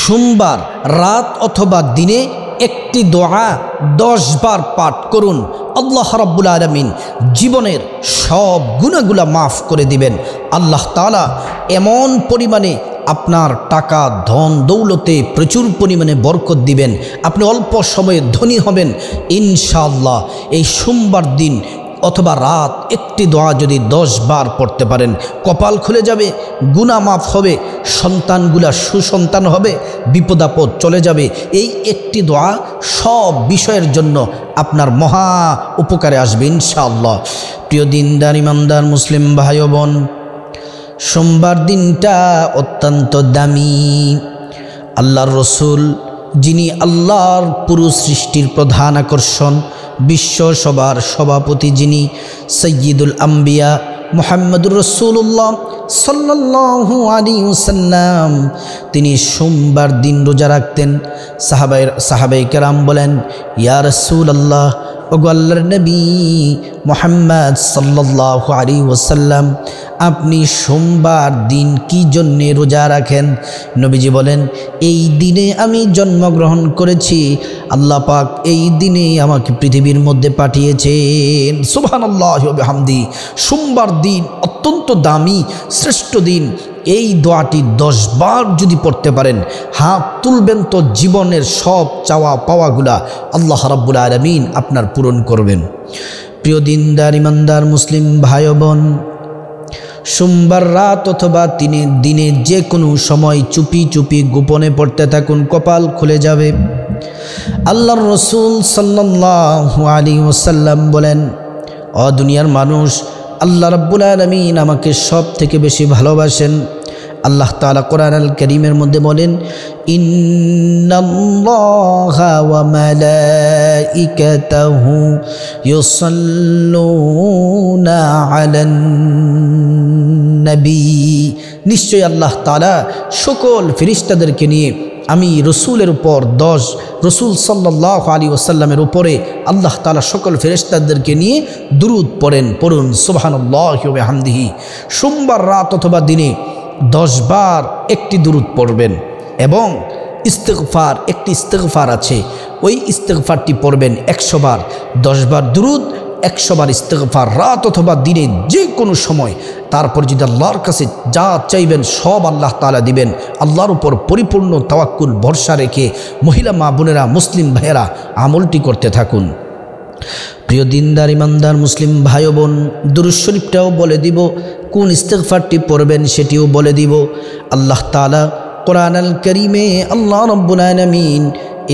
সোমবার রাত অথবা দিনে একটি দোয়া 10 বার পাঠ করুন। আল্লাহ রাব্বুল আলামিন জীবনের সব গুনাহগুলা মাফ করে দিবেন। আল্লাহ তাআলা এমন পরিমাণে আপনার টাকা ধন দৌলতে প্রচুর পরিমাণে বরকত দিবেন, আপনি অল্প সময়ে ধনী হবেন ইনশাআল্লাহ। এই সোমবার দিন অথবা রাত একটি দোয়া যদি 10 বার পড়তে পারেন, কপাল খুলে যাবে, গুনাহ মাফ হবে, সন্তানগুলা সুসন্তান হবে, বিপদ আপদ চলে যাবে। এই একটি দোয়া সব বিষয়ের জন্য আপনার মহা উপকারে আসবে ইনশাআল্লাহ। প্রিয় দিনদার ইমানদার মুসলিম ভাই ও বোন, সোমবার দিনটা অত্যন্ত দামি। আল্লাহর রসুল, যিনি আল্লাহর পুরো সৃষ্টির প্রধান আকর্ষণ, বিশ্ব সবার সভাপতি, যিনি সৈয়দুল আম্বিয়া মুহাম্মদুর রাসূলুল্লাহ সাল্লাল্লাহু আলাইহি ওয়াসাল্লাম, তিনি সোমবার দিন রোজা রাখতেন। সাহাবায়ে কেরাম বলেন, ইয়া রাসূলুল্লাহ, ওগো আল্লাহর নবী মুহাম্মদ সাল্লাল্লাহু আলাইহি ওয়াসাল্লাম, আপনি সোমবার দিন কি জন্যে রোজা রাখেন? নবীজি বলেন, এই দিনে আমি জন্মগ্রহণ করেছি, আল্লাহ পাক এই দিনে আমাকে পৃথিবীর মধ্যে পাঠিয়েছেন। সুবহানাল্লাহি ওয়া বিহামদি। সোমবার দিন অত্যন্ত দামি শ্রেষ্ঠ দিন। এই দোয়াটি 10 বার যদি পড়তে পারেন, হাত তুলবেন তো জীবনের সব চাওয়া পাওয়াগুলা আল্লাহ রাব্বুল আলামিন আপনার পূরণ করবেন। প্রিয় দিনদার ইমানদার মুসলিম ভাই বোন, সোমবার রাত অথবা দিনে যে কোনো সময় চুপি চুপি গোপনে পড়তে থাকুন, কপাল খুলে যাবে। আল্লাহর রসুল সাল্লাল্লাহু আলাইহি ওয়াসাল্লাম বলেন, ও দুনিয়ার মানুষ, আল্লাহ রাব্বুল আলামিন আমাকে সব থেকে বেশি ভালোবাসেন। আল্লাহ তাআলা কোরআন আল কারীমের মধ্যে বলেন, ইন্নাল্লাহা ওয়া মালাইকাতাহু ইউসাল্লুনা আলান নবী, নিশ্চয়ই আল্লাহ তাআলা সকল ফেরেশতাদেরকে নিয়ে আমি রসুলের উপর রসুল সাল্লাল্লাহু আলাইহি ওয়াসাল্লামের উপরে আল্লাহ তাআলা সকল ফেরেশতাদেরকে নিয়ে দুরূদ পড়ুন সুবহানাল্লাহি ওয়া বিহামদিহি। সোমবার রাত অথবা দিনে 10 বার একটি দুরূদ পড়বেন এবং ইস্তিগফার, একটি ইস্তিগফার আছে, ওই ইস্তিগফারটি পড়বেন 100 বার। 10 বার দুরূদ, 100 বার ইস্তিগফার, রাত অথবা দিনে যে কোনো সময়। তারপর যদি আল্লাহর কাছে যা চাইবেন সব আল্লাহ তাআলা দিবেন। আল্লাহর উপর পরিপূর্ণ তাওয়াক্কুল ভরসা রেখে মহিলা মা বোনেরা, মুসলিম ভাইয়েরা আমলটি করতে থাকুন। প্রিয় দিনদার ইমানদার মুসলিম ভাই বোন, দুরূদ শরীফটাও বলে দিব, কোন ইস্তিগফারটি পড়বেন সেটিও বলে দিব। আল্লাহ তাআলা কোরআন আল কারীমে আল্লাহ রাব্বুল আলামিন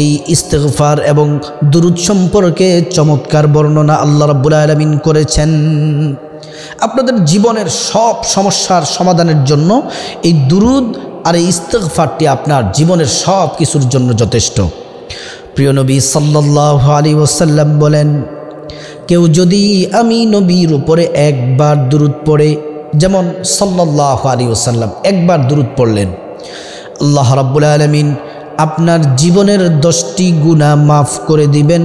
এই ইস্তিগফার এবং দুরূদ সম্পর্কে চমৎকার বর্ণনা আল্লাহ রাব্বুল আলামিন করেছেন। আপনাদের জীবনের সব সমস্যার সমাধানের জন্য এই দুরূদ আর এই ইস্তিগফারটি আপনার জীবনের সব কিছুর জন্য যথেষ্ট। প্রিয় নবী সাল্লাল্লাহু আলাইহি ওয়াসাল্লাম বলেন, কেউ যদি আমি নবীর উপরে একবার দুরূদ পড়ে, যেমন সাল্লাল্লাহু আলাইহি ওয়াসাল্লাম একবার দুরূদ পড়লেন, আল্লাহ রাব্বুল আলামিন আপনার জীবনের 10টি গুনাহ মাফ করে দিবেন।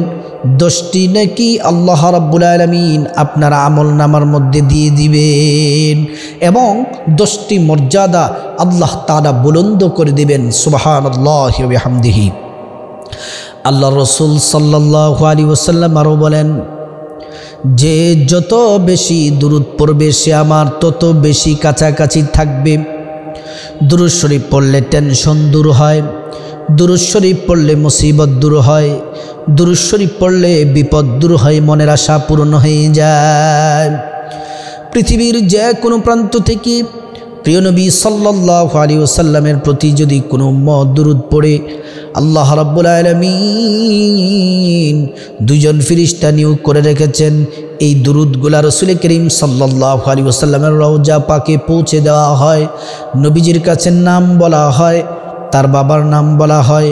10টি নেকি আল্লাহ রাব্বুল আলামিন আপনার আমলনামার মধ্যে দিয়ে দিবেন এবং 10টি মর্যাদা আল্লাহ তাআলা বুলন্দ করে দিবেন। সুবহানাল্লাহি ওয়া বিহামদিহি। আল্লাহ রসুল সাল্লাল্লাহু আলাইহি ওয়াসাল্লাম আরও বলেন, যে যত বেশি দুরূদ পড়বে সে আমার তত বেশি কাছাকাছি থাকবে। দুরূদ শরীফ পড়লে টেনশন দূর হয়, দুরূদ শরীফ পড়লে মুসিবত দূর হয়, দুরূদ শরীফ পড়লে বিপদ দূর হয়, মনের আশা পূর্ণ হয়ে যায়। পৃথিবীর যে কোনো প্রান্ত থেকে প্রিয় নবী সাল্লাল্লাহু আলাইহি ওয়াসাল্লামের প্রতি যদি কোনো উম্মত দুরূদ পড়ে, আল্লাহ রাব্বুল আলামিন 2 জন ফেরেশতা নিয়োগ করে রেখেছেন। এই দুরূদগুলা রাসূল করিম সাল্লাল্লাহু আলাইহি ওয়াসাল্লামের রওজা পাকে পৌঁছে দেওয়া হয়। নবীজির কাছে নাম বলা হয়, তার বাবার নাম বলা হয়,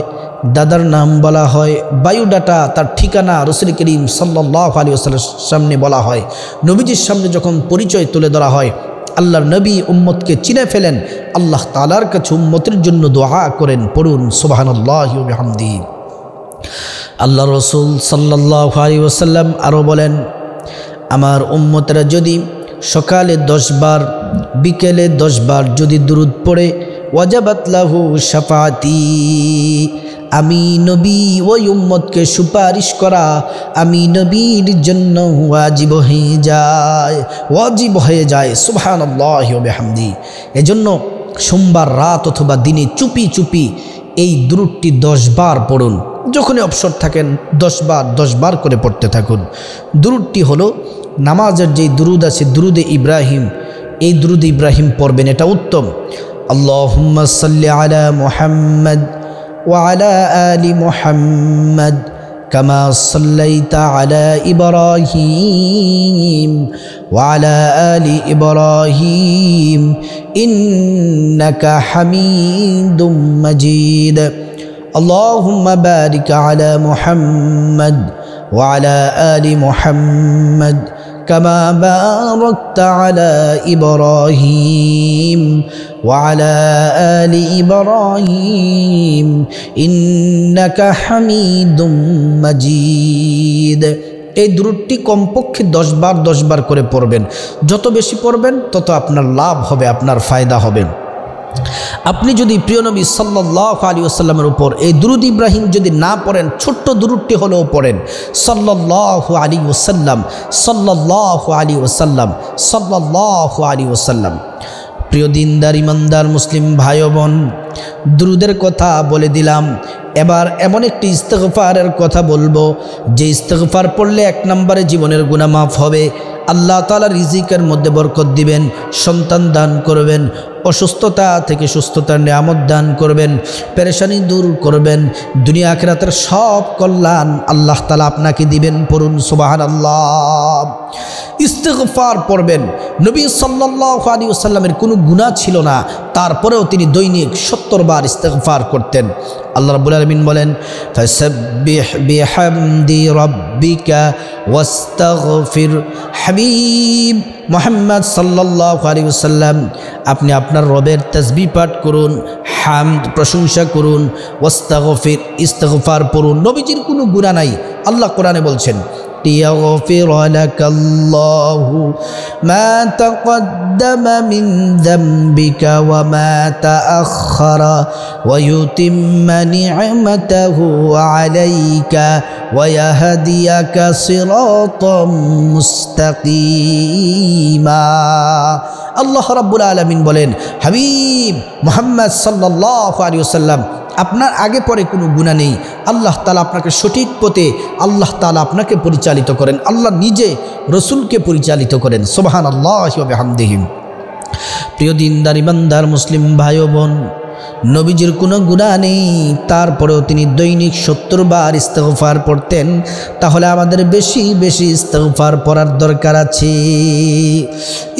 দাদার নাম বলা হয়, বায়োডাটা তার ঠিকানা রাসূল করিম সাল্লাল্লাহু আলাইহি ওয়াসাল্লামের সামনে বলা হয়। নবীজির সামনে যখন পরিচয় তুলে ধরা হয়, আল্লাহর নবী উম্মতকে চিনে ফেলেন, আল্লাহ তাআলার কাছে উম্মতের জন্য দোয়া করেন। পড়ুন সুবহানাল্লাহি ওয়া বিহামদিহি। আল্লাহ রসুল সাল্লাল্লাহু আলাইহি ওয়াসাল্লাম আরও বলেন, আমার উম্মতরা যদি সকালে 10 বার বিকেলে 10 বার যদি দুরূদ পড়ে, ওয়াজাবাত লাহু শাফাআতি, আমি নবী ওই উম্মতকে সুপারিশ করা আমি নবীর জন্য ওয়াজিব হয়ে যায়। সুবহানাল্লাহি ওয়া বিহামদি। এজন্য সোমবার রাত অথবা দিনে চুপি চুপি এই দুরূদটি 10 বার পড়ুন। যখনই অবসর থাকেন 10 বার করে পড়তে থাকুন। দুরূদটি হলো নামাজের যেই দুরূদ আছে দুরূদে ইব্রাহিম, এই দুরূদে ইব্রাহিম পড়বেন, এটা উত্তম। আল্লাহুম্মা সাল্লি আলা মুহাম্মদ ওয়া আলা আলি মুহাম্মদ কামা সাল্লাইতা আলা ইব্রাহিম ওয়া আলা আলি ইব্রাহিম ইন্নাকা হামিদুম মাজিদ। আল্লাহুম্মা বারিক আলা মুহাম্মদ ওয়া আলা আলি মুহাম্মদ কামা বারাকতা আলা ইব্রাহিম ওয়া আলা আলি ইব্রাহিম ইন্নাকা হামিদুম মাজিদ। এই দুরূদটি কমপক্ষে 10 বার করে পড়বেন। যত বেশি পড়বেন তত আপনার লাভ হবে, আপনার ফায়দা হবে। আপনি যদি প্রিয় নবী সাল্লাল্লাহু আলাইহি ওয়াসাল্লামের উপর এই দুরূদ ইব্রাহিম যদি না পড়েন, ছোট্ট দুরূদটি হলেও পড়েন, সাল্লাল্লাহু আলাইহি ওয়াসাল্লাম, সাল্লাল্লাহু আলাইহি ওয়াসাল্লাম, সাল্লাল্লাহু আলাইহি ওয়াসাল্লাম। প্রিয় দিনদার ইমানদার মুসলিম ভাই বোন, দুরূদের কথা বলে দিলাম। এবার এমন একটি ইস্তিগফারের কথা বলবো যে ইস্তিগফার পড়লে 1 নম্বরে জীবনের গুনাহ মাফ হবে, আল্লাহ তাআলা রিজিকের মধ্যে বরকত দিবেন, সন্তান দান করবেন, অসুস্থতা থেকে সুস্থতার নিয়ামত দান করবেন, পেরেশানি দূর করবেন, দুনিয়া আখিরাতের সব কল্যাণ আল্লাহ তাআলা আপনাকে দিবেন। পড়ুন সুবহানাল্লাহ। ইস্তিগফার পড়বেন। নবী সাল্লাল্লাহু আলাইহি ওয়াসাল্লামের কোনো গুনাহ ছিল না, তারপরেও তিনি দৈনিক 70 বার ইস্তিগফার করতেন। আল্লাহ রাব্বুল আলামিন বলেন, ফাসাব্বিহ বিহামদি রাব্বিকা ওয়াস্তাগফির। হাবিব মুহাম্মদ সাল্লাল্লাহু আলাইহি ওয়াসাল্লাম, আপনি আপনার রবের তাসবিহ পাঠ করুন, হামদ প্রশংসা করুন, ওয়াস্তাগফির ইস্তিগফার পড়ুন। নবীজির কোনো গুনাহ নাই। আল্লাহ কোরআনে বলছেন, ليغفر لك الله ما تقدم من ذنبك وما تأخر ويتم نعمته عليك ويهديك صراطا مستقيما। আল্লাহ রাব্বুল আলামিন বলেন, হাবিব মুহাম্মদ সাল্লাল্লাহু আলাইহি ওয়াসাল্লাম, আপনার আগে পরে কোনো গুনাহ নেই। আল্লাহ তাআলা আপনাকে সঠিক পথে আল্লাহ তাআলা আপনাকে পরিচালিত করেন, আল্লাহ নিজে রসুলকে পরিচালিত করেন। সুবহানাল্লাহি ওয়া বিহামদিহি। প্রিয় দিনদার ইমানদার মুসলিম ভাই ও বোন, নবীজির কোনো গুনাহ নেই, তারপরেও তিনি দৈনিক 70 বার ইস্তিগফার পড়তেন। তাহলে আমাদের বেশি বেশি ইস্তিগফার পড়ার দরকার আছে।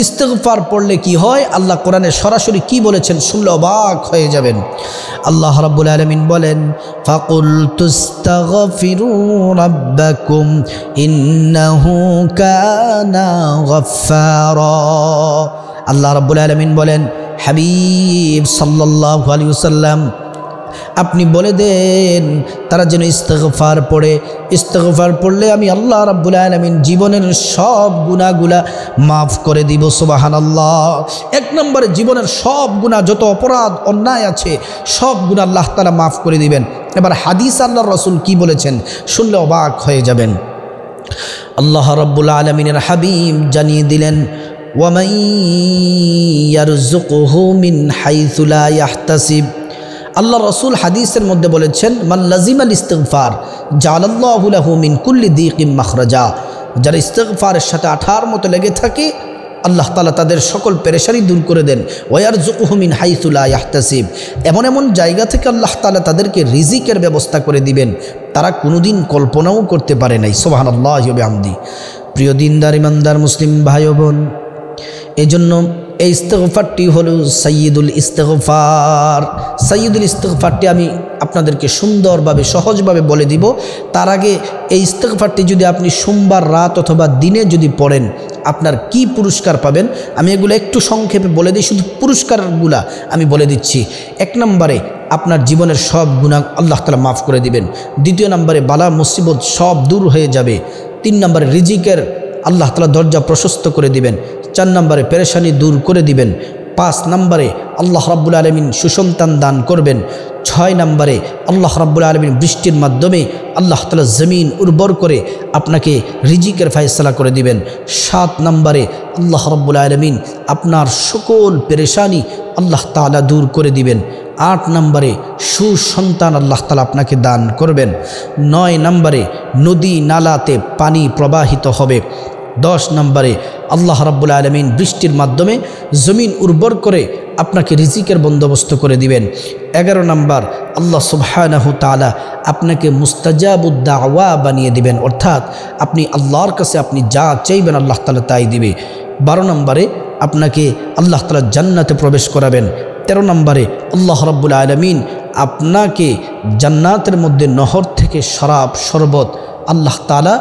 ইস্তিগফার পড়লে কি হয়, আল্লাহ কোরআনে সরাসরি কি বলেছেন শুনলে অবাক হয়ে যাবেন। আল্লাহ রাব্বুল আলামিন বলেন, ফাকুল তুস্তাগফিরু রাব্বাকুম ইন্নাহু কানা গফফারা। আল্লাহ রাব্বুল আলামিন বলেন, হাবিব সাল্লাল্লাহু আলাইহি ওয়াসাল্লাম, আপনি বলে দেন তারা যেন ইস্তিগফার পড়ে। ইস্তিগফার পড়লে আমি আল্লাহ রাব্বুল আলামিন জীবনের সব গুনাহগুলা মাফ করে দিব। সুবহানাল্লাহ। 1 নম্বরে জীবনের সব গুনাহ, যত অপরাধ অন্যায় আছে সব গুনাহ আল্লাহ তাআলা মাফ করে দিবেন। এবার হাদিস আল্লাহর রাসূল কি বলেছেন শুনলে অবাক হয়ে যাবেন। আল্লাহ রাব্বুল আলামিনের হাবিব জানিয়ে দিলেন, ওয়ামান ইয়ারযুকুহু মিন হাইসু লা ইয়াহতাসিব। আল্লাহ রসুল হাদিসের মধ্যে বলেছেন, মান লাজিমাল ইস্তিগফার জাআলাল্লাহু লাহু মিন কুল্লি দীকিম মাখরাজা। যারা ইস্তিগফারের সাথে আঠার মতো লেগে থাকে আল্লাহ তাআলা তাদের সকল পেরেশানি দূর করে দেন। ওয়ারযুকুহু মিন হাইসু লা ইয়াহতাসিব, এমন এমন জায়গা থেকে আল্লাহ তাআলা তাদেরকে রিজিকের ব্যবস্থা করে দিবেন তারা কোনোদিন কল্পনাও করতে পারে নাই। সুবহানাল্লাহি ওয়া বিহামদিহি। প্রিয় দিনদার ইমানদার মুসলিম ভাই ও বোন, এজন্য এই ইস্তিগফারটি হলো সাইয়্যিদুল ইস্তিগফার। সাইয়্যিদুল ইস্তিগফারটি আমি আপনাদেরকে সুন্দরভাবে সহজভাবে বলে দিব। তার আগে এই ইস্তিগফারটি যদি আপনি সোমবার রাত অথবা দিনে যদি পড়েন আপনার কি পুরস্কার পাবেন আমি এগুলো একটু সংক্ষেপে বলে দিই। শুধু পুরস্কারগুলা আমি বলে দিচ্ছি। 1 নম্বরে আপনার জীবনের সব গুনাহ আল্লাহ তাআলা মাফ করে দিবেন। 2 নম্বরে বালা মুসিবত সব দূর হয়ে যাবে। 3 নম্বরে রিজিকের আল্লাহ তাআলা দরজা প্রশস্ত করে দিবেন। 4 নম্বরে পেরেশানি দূর করে দিবেন। 5 নম্বরে আল্লাহ রাব্বুল আলামিন সুসন্তান দান করবেন। 6 নম্বরে আল্লাহ রাব্বুল আলামিন বৃষ্টির মাধ্যমে আল্লাহ তাআলা জমিন উর্বর করে আপনাকে রিজিকের ফয়সালা করে দিবেন। 7 নম্বরে আল্লাহ রাব্বুল আলামিন আপনার সকল পেরেশানি আল্লাহ তাআলা দূর করে দিবেন। 8 নম্বরে সুসন্তান আল্লাহ তাআলা আপনাকে দান করবেন। 9 নম্বরে নদী নালাতে পানি প্রবাহিত হবে। 10 নম্বরে আল্লাহ রাব্বুল আলামিন বৃষ্টির মাধ্যমে জমিন উর্বর করে আপনাকে রিজিকের বন্দোবস্ত করে দিবেন। 11 নম্বর আল্লাহ সুবহানাহু তাআলা আপনাকে মুস্তাজাবুদ দাওয়া বানিয়ে দিবেন, অর্থাৎ আপনি আল্লাহর কাছে আপনি যা চাইবেন আল্লাহ তাআলা তাই দিবে। 12 নম্বরে আপনাকে আল্লাহ তাআলা জান্নাতে প্রবেশ করাবেন। 13 নম্বরে আল্লাহ রাব্বুল আলামিন আপনাকে জান্নাতের মধ্যে নহর থেকে শরাব শরবত আল্লাহ তাআলা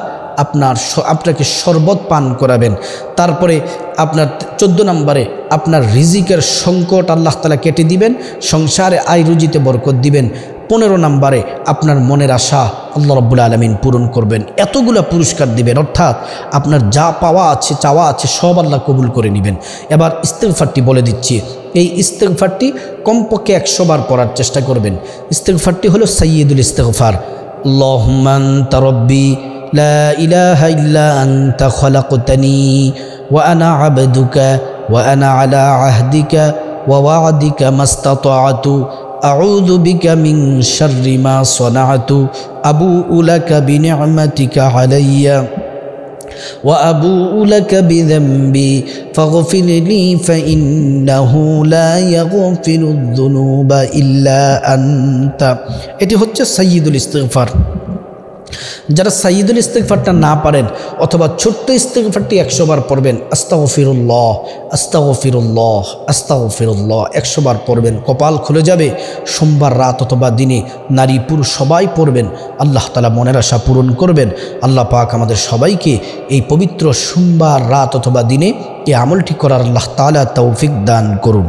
আপনাকে শরবত পান করাবেন। তারপরে আপনার 14 নম্বরে আপনার রিজিকের সংকট আল্লাহ তাআলা কেটে দিবেন, সংসারে আয় রুজিতে বরকত দিবেন। 15 নম্বরে আপনার মনের আশা আল্লাহ রাব্বুল আলামিন পূরণ করবেন, এতগুলো পুরস্কার দিবেন, অর্থাৎ আপনার যা পাওয়া আছে চাওয়া আছে সব আল্লাহ কবুল করে নেবেন। এবার ইস্তিগফারটি বলে দিচ্ছি। এই ইস্তিগফারটি কমপক্ষে 100 বার পড়ার চেষ্টা করবেন। ইস্তিগফারটি হলো সাইয়্যিদুল ইস্তিগফার। আল্লাহুম্মা আনতা রাব্বি লা ইলাহা ইল্লা আনতা খলাকতানি ওয়া আনা আবদুকা ওয়া আনা আলা আহদিকা ওয়া ওয়া'দিকা মাস্তাতা'তু আউযু বিকা মিন শাররি মা সানা'তু আবু'ু লাকা বিনি'মাতিকা আলাইয়া وأبوء لك بذنبي فاغفر لي فإنه لا يغفر الذنوب إلا أنت। এটি হচ্ছে সাইয়্যিদুল ইস্তিগফার। যারা সাইয়্যিদুল ইস্তিগফারটা না পারেন অথবা ছোট্ট ইস্তিগফারটি 100 বার পড়বেন, আস্তাগফিরুল্লাহ আস্তাগফিরুল্লাহ আস্তাগফিরুল্লাহ 100 বার পড়বেন, কপাল খুলে যাবে। সোমবার রাত অথবা দিনে নারী পুরুষ সবাই পড়বেন, আল্লাহ তাআলা মনের আশা পূরণ করবেন। আল্লাহ পাক আমাদের সবাইকে এই পবিত্র সোমবার রাত অথবা দিনে এই আমলটি করার আল্লাহ তাআলা তৌফিক দান করুন।